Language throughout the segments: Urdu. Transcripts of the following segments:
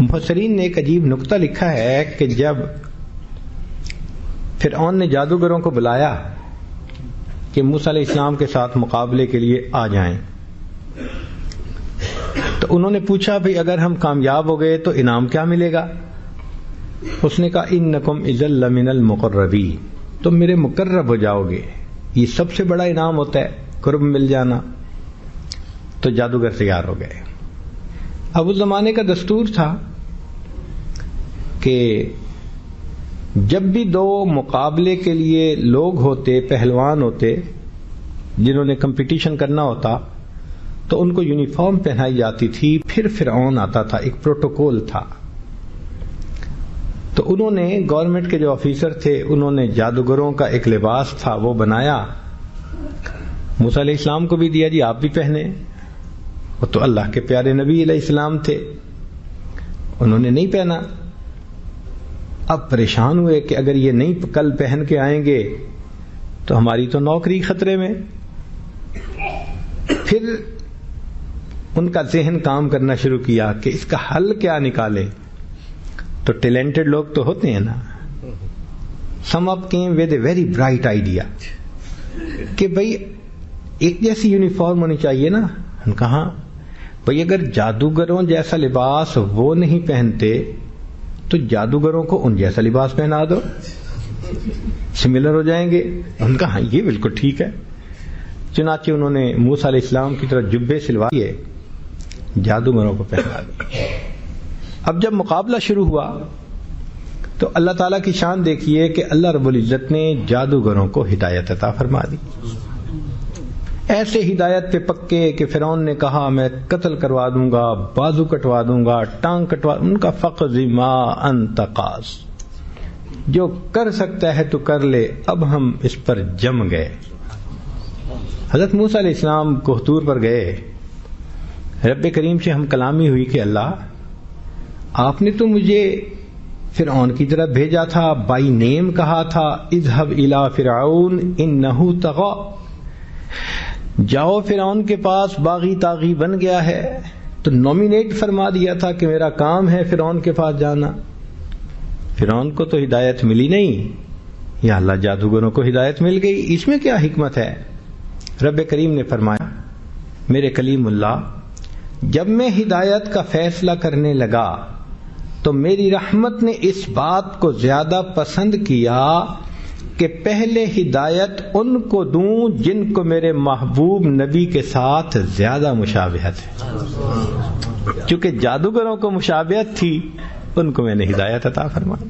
مفسرین نے ایک عجیب نکتہ لکھا ہے کہ جب فرعون نے جادوگروں کو بلایا کہ موسیٰ علیہ السلام کے ساتھ مقابلے کے لیے آ جائیں، تو انہوں نے پوچھا بھئی اگر ہم کامیاب ہو گئے تو انعام کیا ملے گا؟ اس نے کہا انکم اذا لمن المقربین، تم میرے مقرب ہو جاؤ گے، یہ سب سے بڑا انعام ہوتا ہے قرب مل جانا۔ تو جادوگر تیار ہو گئے۔ اب اس زمانے کا دستور تھا کہ جب بھی دو مقابلے کے لیے لوگ ہوتے، پہلوان ہوتے جنہوں نے کمپٹیشن کرنا ہوتا، تو ان کو یونیفارم پہنائی جاتی تھی، پھر فرعون آتا تھا، ایک پروٹوکول تھا۔ تو انہوں نے گورنمنٹ کے جو آفیسر تھے انہوں نے جادوگروں کا ایک لباس تھا وہ بنایا، موسیٰ علیہ السلام کو بھی دیا جی آپ بھی پہنے، وہ تو اللہ کے پیارے نبی علیہ السلام تھے، انہوں نے نہیں پہنا۔ اب پریشان ہوئے کہ اگر یہ نہیں کل پہن کے آئیں گے تو ہماری تو نوکری خطرے میں۔ پھر ان کا ذہن کام کرنا شروع کیا کہ اس کا حل کیا نکالے۔ تو ٹیلنٹڈ لوگ تو ہوتے ہیں نا، some up came with a very bright idea کہ بھئی ایک جیسی یونیفارم ہونی چاہیے نا۔ ہم کہاں بھئی اگر جادوگروں جیسا لباس وہ نہیں پہنتے تو جادوگروں کو ان جیسا لباس پہنا دو، سملر ہو جائیں گے۔ ان کا ہاں یہ بالکل ٹھیک ہے۔ چنانچہ انہوں نے موسیٰ علیہ السلام کی طرح جبے سلوائے، جادوگروں کو پہنا دی۔ اب جب مقابلہ شروع ہوا تو اللہ تعالیٰ کی شان دیکھیے کہ اللہ رب العزت نے جادوگروں کو ہدایت عطا فرما دی، ایسے ہدایت پہ پکے کہ فرعون نے کہا میں قتل کروا دوں گا، بازو کٹوا دوں گا، ٹانگ کٹوا، ان کا فقض ما انت قاض، جو کر سکتا ہے تو کر لے، اب ہم اس پر جم گئے۔ حضرت موسیٰ علیہ السلام کوہتور پر گئے، رب کریم سے ہم کلامی ہوئی کہ اللہ آپ نے تو مجھے فرعون کی طرف بھیجا تھا، بائی نیم کہا تھا اذهب الى فرعون انه طغى، جاؤ فرعون کے پاس، باغی طاغی بن گیا ہے۔ تو نومینیٹ فرما دیا تھا کہ میرا کام ہے فرعون کے پاس جانا۔ فرعون کو تو ہدایت ملی نہیں، یا اللہ جادوگروں کو ہدایت مل گئی، اس میں کیا حکمت ہے؟ رب کریم نے فرمایا میرے کلیم اللہ جب میں ہدایت کا فیصلہ کرنے لگا تو میری رحمت نے اس بات کو زیادہ پسند کیا کہ پہلے ہدایت ان کو دوں جن کو میرے محبوب نبی کے ساتھ زیادہ مشابہت ہے۔ چونکہ جادوگروں کو مشابہت تھی ان کو میں نے ہدایت عطا فرمائی۔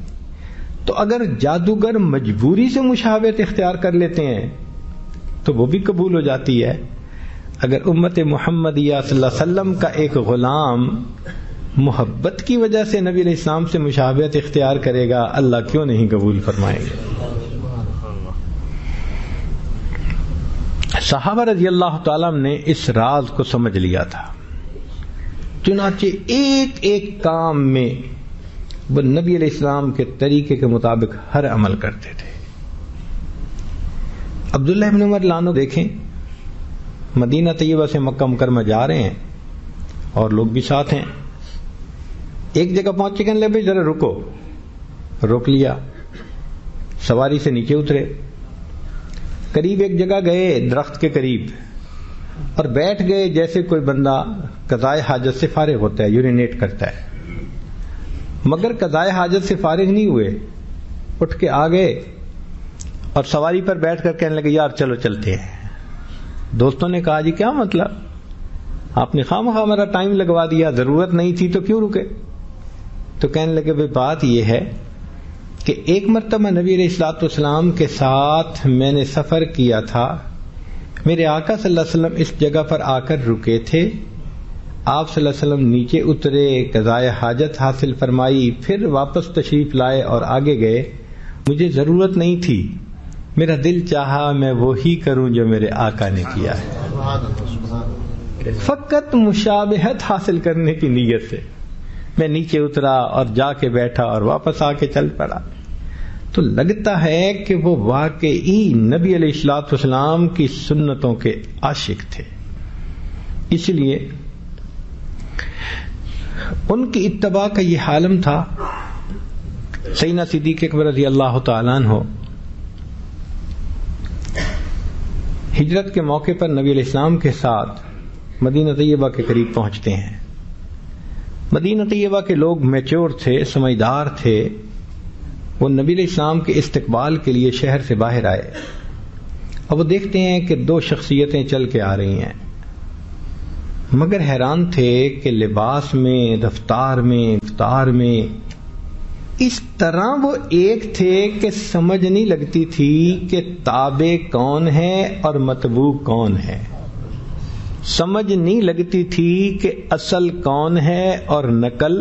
تو اگر جادوگر مجبوری سے مشابہت اختیار کر لیتے ہیں تو وہ بھی قبول ہو جاتی ہے۔ اگر امت محمدیہ صلی اللہ علیہ وسلم کا ایک غلام محبت کی وجہ سے نبی علیہ السلام سے مشابہت اختیار کرے گا، اللہ کیوں نہیں قبول فرمائیں گے؟ صحابہ رضی اللہ تعالیٰ نے اس راز کو سمجھ لیا تھا، چنانچہ ایک ایک کام میں وہ نبی علیہ السلام کے طریقے کے مطابق ہر عمل کرتے تھے۔ عبداللہ ابن عمر لانو دیکھیں، مدینہ طیبہ سے مکہ مکرمہ جا رہے ہیں اور لوگ بھی ساتھ ہیں، ایک جگہ پہنچے کہنے لگے ذرا رکو، روک لیا، سواری سے نیچے اترے، قریب ایک جگہ گئے درخت کے قریب اور بیٹھ گئے جیسے کوئی بندہ قضائے حاجت سے فارغ ہوتا ہے، یورینیٹ کرتا ہے، مگر قضائے حاجت سے فارغ نہیں ہوئے، اٹھ کے آ گئے اور سواری پر بیٹھ کر کہنے لگے یار چلو چلتے ہیں۔ دوستوں نے کہا جی کیا مطلب، آپ نے خواہ مخواہ ہمارا ٹائم لگوا دیا، ضرورت نہیں تھی تو کیوں رکے؟ تو کہنے لگے بھئی بات یہ ہے کہ ایک مرتبہ نبی علیہ الصلوۃ والسلام کے ساتھ میں نے سفر کیا تھا، میرے آقا صلی اللہ علیہ وسلم اس جگہ پر آ کر رکے تھے، آپ صلی اللہ علیہ وسلم نیچے اترے، قضائے حاجت حاصل فرمائی، پھر واپس تشریف لائے اور آگے گئے، مجھے ضرورت نہیں تھی، میرا دل چاہا میں وہی کروں جو میرے آقا نے کیا ہے، فقط مشابہت حاصل کرنے کی نیت سے میں نیچے اترا اور جا کے بیٹھا اور واپس آ کے چل پڑا۔ تو لگتا ہے کہ وہ واقعی نبی علیہ الصلوۃ والسلام کی سنتوں کے عاشق تھے۔ اس لیے ان کی اتباع کا یہ عالم تھا. سیدنا صدیق اکبر رضی اللہ تعالیٰ عنہ ہجرت کے موقع پر نبی علیہ السلام کے ساتھ مدینہ طیبہ کے قریب پہنچتے ہیں. مدینہ طیبہ کے لوگ میچور تھے، سمجھدار تھے. وہ نبی علیہ السلام کے استقبال کے لیے شہر سے باہر آئے. اب وہ دیکھتے ہیں کہ دو شخصیتیں چل کے آ رہی ہیں، مگر حیران تھے کہ لباس میں، رفتار میں، افطار میں اس طرح وہ ایک تھے کہ سمجھ نہیں لگتی تھی کہ تابع کون ہے اور متبوع کون ہے. سمجھ نہیں لگتی تھی کہ اصل کون ہے اور نقل،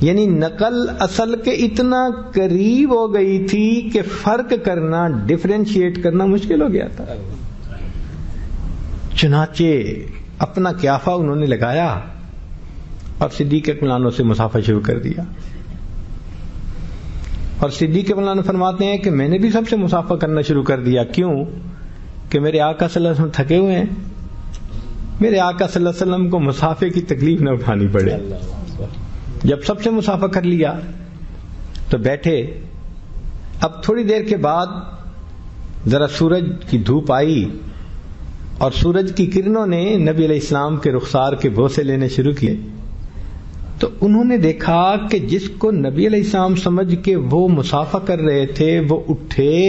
یعنی نقل اصل کے اتنا قریب ہو گئی تھی کہ فرق کرنا، ڈفرینشیٹ کرنا مشکل ہو گیا تھا. چنانچہ اپنا قیافہ انہوں نے لگایا اور صدیق اکبر سے مسافہ شروع کر دیا. اور صدیق اکبر فرماتے ہیں کہ میں نے بھی سب سے مسافہ کرنا شروع کر دیا. کیوں؟ کہ میرے آقا صلی اللہ علیہ وسلم تھکے ہوئے ہیں، میرے آقا صلی اللہ علیہ وسلم کو مسافے کی تکلیف نہ اٹھانی پڑے. جب سب سے مسافہ کر لیا تو بیٹھے. اب تھوڑی دیر کے بعد ذرا سورج کی دھوپ آئی اور سورج کی کرنوں نے نبی علیہ السلام کے رخسار کے بوسے لینے شروع کیے. تو انہوں نے دیکھا کہ جس کو نبی علیہ السلام سمجھ کے وہ مسافہ کر رہے تھے وہ اٹھے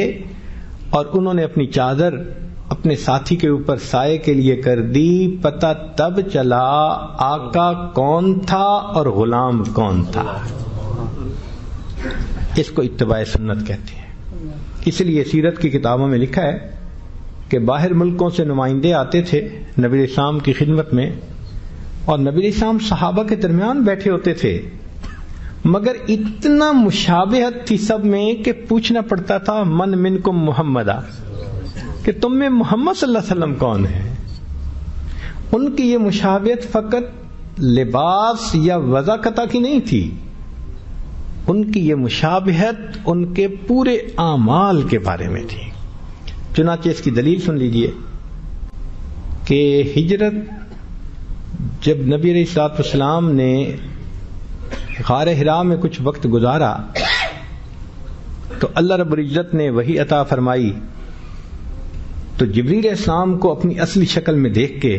اور انہوں نے اپنی چادر اپنے ساتھی کے اوپر سائے کے لیے کر دی. پتہ تب چلا آقا کون تھا اور غلام کون تھا. اس کو اتباع سنت کہتے ہیں. اس لیے سیرت کی کتابوں میں لکھا ہے کہ باہر ملکوں سے نمائندے آتے تھے نبی علیہ السلام کی خدمت میں، اور نبی علیہ السلام صحابہ کے درمیان بیٹھے ہوتے تھے، مگر اتنا مشابہت تھی سب میں کہ پوچھنا پڑتا تھا من منکم محمدہ، کہ تم میں محمد صلی اللہ علیہ وسلم کون ہے. ان کی یہ مشابہت فقط لباس یا وضاقتہ کی نہیں تھی، ان کی یہ مشابہت ان کے پورے اعمال کے بارے میں تھی. چنانچہ اس کی دلیل سن لیجئے کہ ہجرت جب نبی علیہ الصلوۃ والسلام نے غار حرا میں کچھ وقت گزارا تو اللہ رب العزت نے وحی عطا فرمائی. تو جبریل علیہ السلام کو اپنی اصلی شکل میں دیکھ کے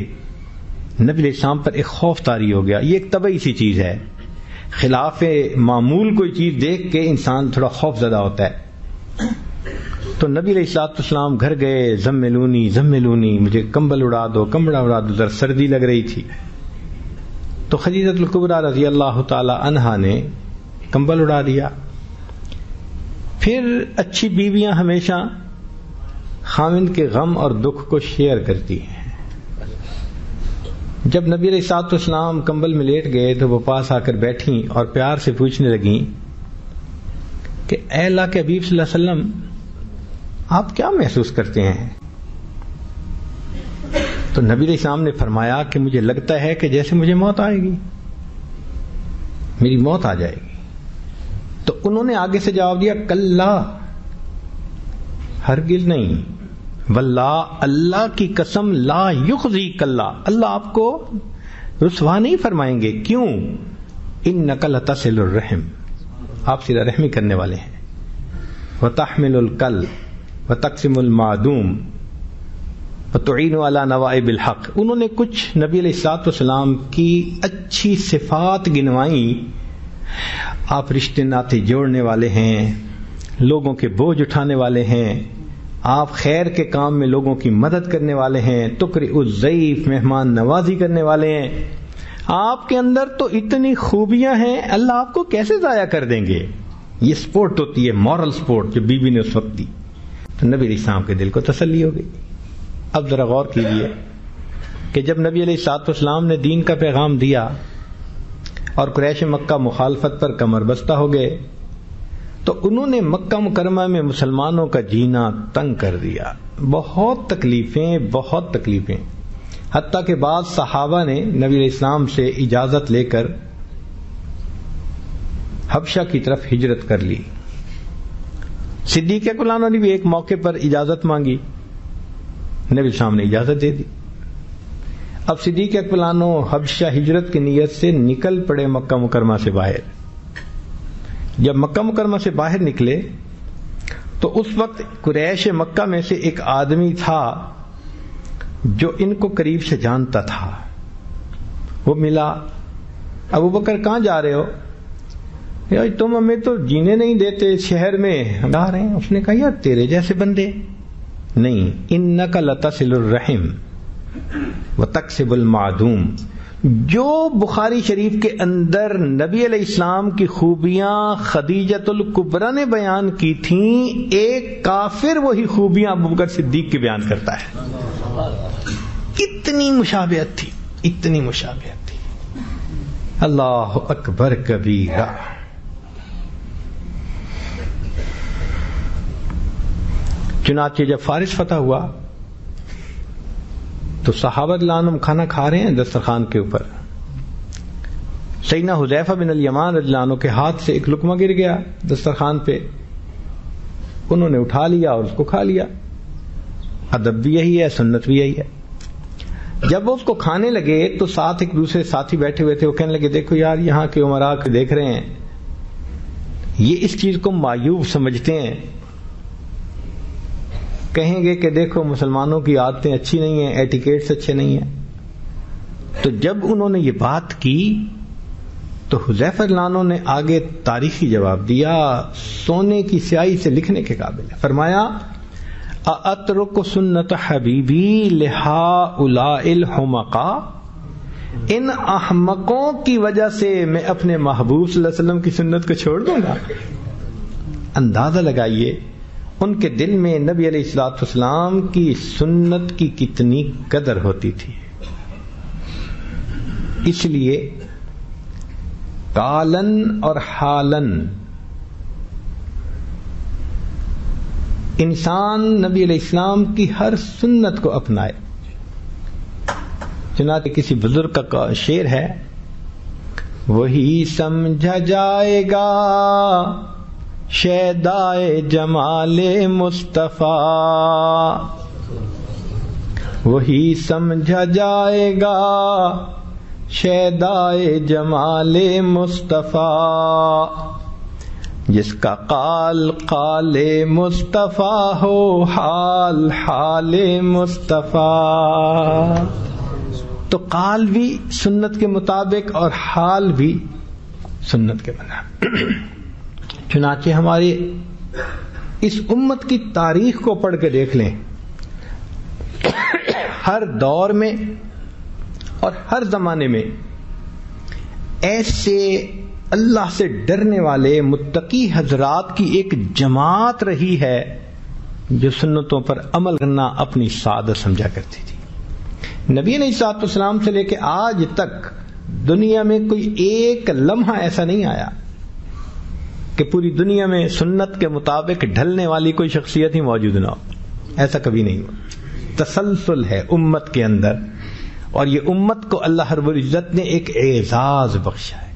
نبی علیہ السلام پر ایک خوف طاری ہو گیا. یہ ایک طبعی سی چیز ہے، خلاف معمول کوئی چیز دیکھ کے انسان تھوڑا خوف زدہ ہوتا ہے. تو نبی علیہ الصلوۃ والسلام گھر گئے، زملونی زملونی، مجھے کمبل اڑا دو، کمبل اڑا دو، ذرا سردی لگ رہی تھی. تو خدیجہ الکبریٰ رضی اللہ تعالی عنہا نے کمبل اڑا دیا. پھر اچھی بیویاں ہمیشہ خاوند کے غم اور دکھ کو شیئر کرتی ہیں. جب نبی علیہ الصلوۃ والسلام کمبل میں لیٹ گئے تو وہ پاس آ کر بیٹھیں اور پیار سے پوچھنے لگیں کہ اے اللہ کے حبیب صلی اللہ علیہ وسلم، آپ کیا محسوس کرتے ہیں؟ تو نبی علیہ السلام نے فرمایا کہ مجھے لگتا ہے کہ جیسے مجھے موت آئے گی، میری موت آ جائے گی. تو انہوں نے آگے سے جواب دیا کلا، ہرگز نہیں، واللہ، اللہ کی قسم، لا یخزیک اللہ، اللہ آپ کو رسوا نہیں فرمائیں گے. کیوں؟ انک لتصل الرحم، آپ صلہ رحمی کرنے والے ہیں. وتحمل الکل وتقسم المعدوم وتعین علی نوائب الحق. انہوں نے کچھ نبی علیہ الصلوۃ والسلام کی اچھی صفات گنوائیں. آپ رشتے ناطے جوڑنے والے ہیں، لوگوں کے بوجھ اٹھانے والے ہیں، آپ خیر کے کام میں لوگوں کی مدد کرنے والے ہیں، تقرئ الضیف، مہمان نوازی کرنے والے ہیں. آپ کے اندر تو اتنی خوبیاں ہیں، اللہ آپ کو کیسے ضائع کر دیں گے. یہ سپورٹ ہوتی ہے، مورل سپورٹ، جو بی بی نے اس وقت دی. تو نبی علیہ السلام کے دل کو تسلی ہو گئی. اب ذرا غور کیجیے کہ جب نبی علیہ الصلوۃ والسلام نے دین کا پیغام دیا اور قریش مکہ مخالفت پر کمر بستہ ہو گئے تو انہوں نے مکہ مکرمہ میں مسلمانوں کا جینا تنگ کر دیا. بہت تکلیفیں، حتیٰ کہ بعض صحابہ نے نبی علیہ السلام سے اجازت لے کر حبشہ کی طرف ہجرت کر لی. صدیق اکبر نے بھی ایک موقع پر اجازت مانگی، نبی السلام نے اجازت دے دی. اب صدیق اکبر حبشہ ہجرت کی نیت سے نکل پڑے مکہ مکرمہ سے باہر. جب مکہ مکرمہ سے باہر نکلے تو اس وقت قریش مکہ میں سے ایک آدمی تھا جو ان کو قریب سے جانتا تھا. وہ ملا. ابو بکر کہاں جا رہے ہو؟ یار تم ہمیں تو جینے نہیں دیتے شہر میں، ہم جا رہے ہیں. اس نے کہا یار تیرے جیسے بندے نہیں، انک لتصل الرحم وتکسب المعدوم. جو بخاری شریف کے اندر نبی علیہ السلام کی خوبیاں خدیجۃ الکبریٰ نے بیان کی تھیں، ایک کافر وہی خوبیاں ابوبکر صدیق کے بیان کرتا ہے. اتنی مشابہت تھی، اتنی مشابہت تھی. اللہ اکبر کبیرہ. چنانچہ جب فارس فتح ہوا تو صحابہ رضی اللہ عنہم کھانا کھا رہے ہیں دسترخوان کے اوپر. سیدنا حذیفہ بن الیمان رضی اللہ عنہ کے ہاتھ سے ایک لقمہ گر گیا دسترخوان پہ. انہوں نے اٹھا لیا اور اس کو کھا لیا. ادب بھی یہی ہے، سنت بھی یہی ہے. جب وہ اس کو کھانے لگے تو ساتھ ایک دوسرے ساتھی بیٹھے ہوئے تھے. وہ کہنے لگے دیکھو یار یہاں کے عمراء کو دیکھ رہے ہیں، یہ اس چیز کو معیوب سمجھتے ہیں، کہیں گے کہ دیکھو مسلمانوں کی عادتیں اچھی نہیں ہیں، ایٹیکیٹس اچھے نہیں ہیں. تو جب انہوں نے یہ بات کی تو حذیفہ رضی اللہ عنہ نے آگے تاریخی جواب دیا، سونے کی سیاہی سے لکھنے کے قابل ہے. فرمایا اَأَتْرُكُ سُنَّةَ حَبِيبِي لِهَٰؤُلَاءِ الْحُمَقَاءِ. ان احمقوں کی وجہ سے میں اپنے محبوب صلی اللہ علیہ وسلم کی سنت کو چھوڑ دوں گا. اندازہ لگائیے ان کے دل میں نبی علیہ الصلوۃ والسلام کی سنت کی کتنی قدر ہوتی تھی. اس لیے قالن اور حالن انسان نبی علیہ السلام کی ہر سنت کو اپنائے. چنانچہ کسی بزرگ کا شعر ہے، وہی سمجھا جائے گا شیدائے جمال مصطفیٰ، وہی سمجھا جائے گا شیدائے جمال مصطفیٰ، جس کا قال قال مصطفیٰ ہو حال حال مصطفیٰ. تو قال بھی سنت کے مطابق اور حال بھی سنت کے مطابق. چنانچہ ہماری اس امت کی تاریخ کو پڑھ کے دیکھ لیں، ہر دور میں اور ہر زمانے میں ایسے اللہ سے ڈرنے والے متقی حضرات کی ایک جماعت رہی ہے جو سنتوں پر عمل کرنا اپنی سعادت سمجھا کرتی تھی. نبی علیہ الصلوۃ والسلام سے لے کے آج تک دنیا میں کوئی ایک لمحہ ایسا نہیں آیا کہ پوری دنیا میں سنت کے مطابق ڈھلنے والی کوئی شخصیت ہی موجود نہ ہو. ایسا کبھی نہیں ہوا. تسلسل ہے امت کے اندر، اور یہ امت کو اللہ رب العزت نے ایک اعزاز بخشا ہے.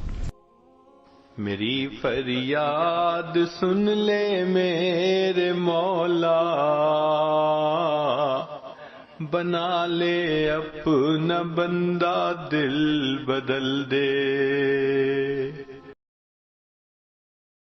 میری فریاد سن لے میرے مولا، بنا لے اپنا بندہ دل بدل دے.